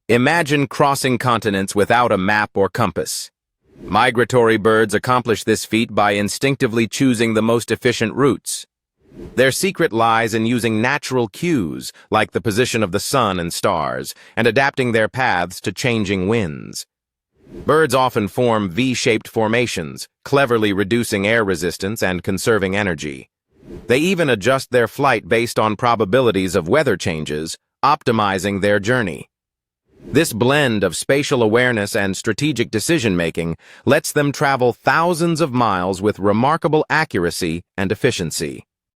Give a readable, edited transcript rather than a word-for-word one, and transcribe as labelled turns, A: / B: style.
A: Imagine crossing continents without a map or compass. Migratory birds accomplish this feat by instinctively choosing the most efficient routes. Their secret lies in using natural cues, like the position of the sun and stars, and adapting their paths to changing winds. Birds often form V-shaped formations, cleverly reducing air resistance and conserving energy. They even adjust their flight based on probabilities of weather changes, optimizing their journey. This blend of spatial awareness and strategic decision-making lets them travel thousands of miles with remarkable accuracy and efficiency.